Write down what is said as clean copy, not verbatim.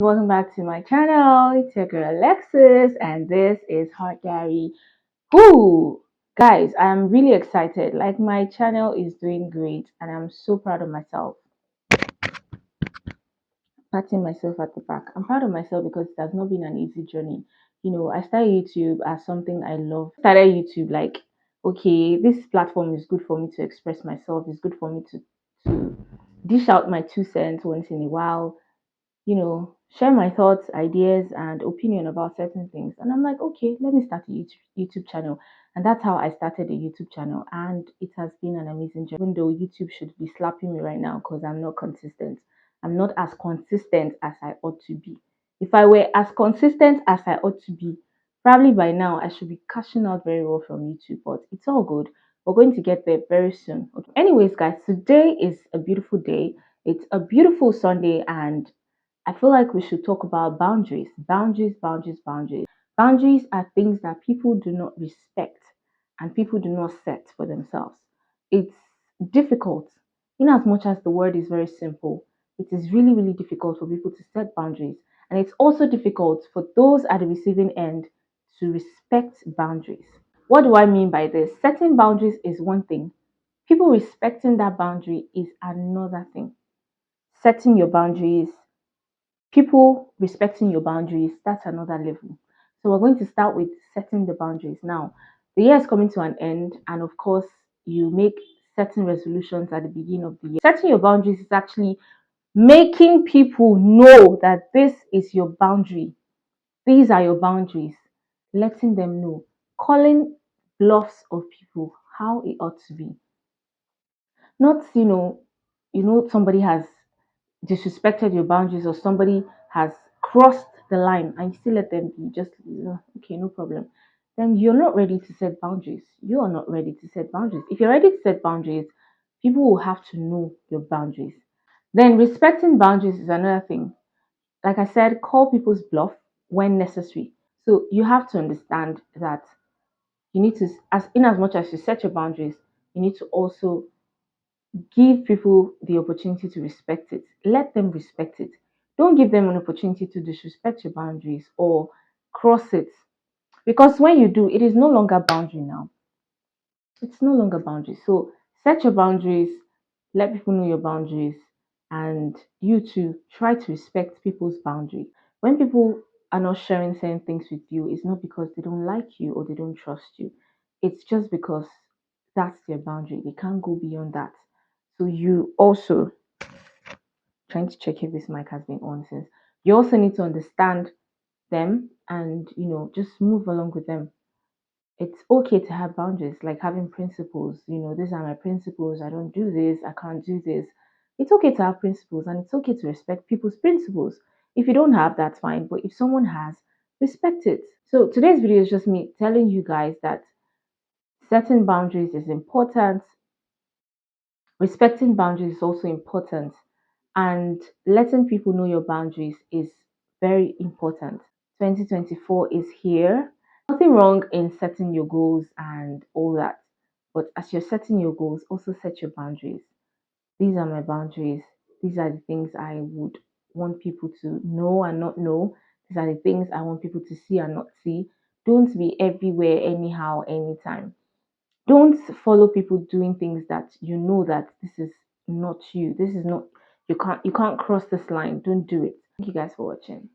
Welcome back to my channel. It's your girl Alexis, and this is Heart Diary. Whoo! Guys, I'm really excited. Like, my channel is doing great, and I'm so proud of myself. Patting myself at the back. I'm proud of myself because it has not been an easy journey. I started YouTube as something I love. Started YouTube like, okay, this platform is good for me to express myself. It's good for me to dish out my 2 cents once in a while, share my thoughts, ideas, and opinion about certain things. And I'm like, okay, let me start a YouTube channel. And that's how I started a YouTube channel. And it has been an amazing journey, even though YouTube should be slapping me right now because I'm not consistent. I'm not as consistent as I ought to be. If I were as consistent as I ought to be, probably by now I should be cashing out very well from YouTube, but it's all good. We're going to get there very soon. Okay. Anyways, guys, today is a beautiful day. It's a beautiful Sunday, and I feel like we should talk about boundaries. Boundaries, boundaries, boundaries. Boundaries are things that people do not respect and people do not set for themselves. It's difficult. In as much as the word is very simple, it is really, really difficult for people to set boundaries. And it's also difficult for those at the receiving end to respect boundaries. What do I mean by this? Setting boundaries is one thing, people respecting that boundary is another thing. Setting your boundaries, people respecting your boundaries, that's another level. So we're going to start with setting the boundaries. Now, the year is coming to an end, and of course, you make certain resolutions at the beginning of the year. Setting your boundaries is actually making people know that this is your boundary. These are your boundaries. Letting them know. Calling bluffs of people how it ought to be. Not, somebody has disrespected your boundaries or somebody has crossed the line and you still let them be, just okay, no problem, then you're not ready to set boundaries. You are not ready to set boundaries. If you're ready to set boundaries, people will have to know your boundaries. Then respecting boundaries is another thing. Like I said, call people's bluff when necessary. So you have to understand that you need to, as much as you set your boundaries, you need to also give people the opportunity to respect it. Let them respect it. Don't give them an opportunity to disrespect your boundaries or cross it. Because when you do, it is no longer boundary now. It's no longer boundary. So set your boundaries, let people know your boundaries, and you too try to respect people's boundaries. When people are not sharing certain things with you, it's not because they don't like you or they don't trust you. It's just because that's their boundary. They can't go beyond that. So you also, trying to check if this mic has been on since, you also need to understand them and just move along with them. It's okay to have boundaries, like having principles. These are my principles. I don't do this, I can't do this. It's okay to have principles, and it's okay to respect people's principles. If you don't have, that's fine, but if someone has, respect it. So today's video is just me telling you guys that setting boundaries is important. Respecting boundaries is also important, and letting people know your boundaries is very important. 2024 is here. Nothing wrong in setting your goals and all that, but as you're setting your goals, also set your boundaries. These are my boundaries. These are the things I would want people to know and not know. These are the things I want people to see and not see. Don't be everywhere, anyhow, anytime. Don't follow people doing things that you know that this is not you. This is not, you can't cross this line. Don't do it. Thank you guys for watching.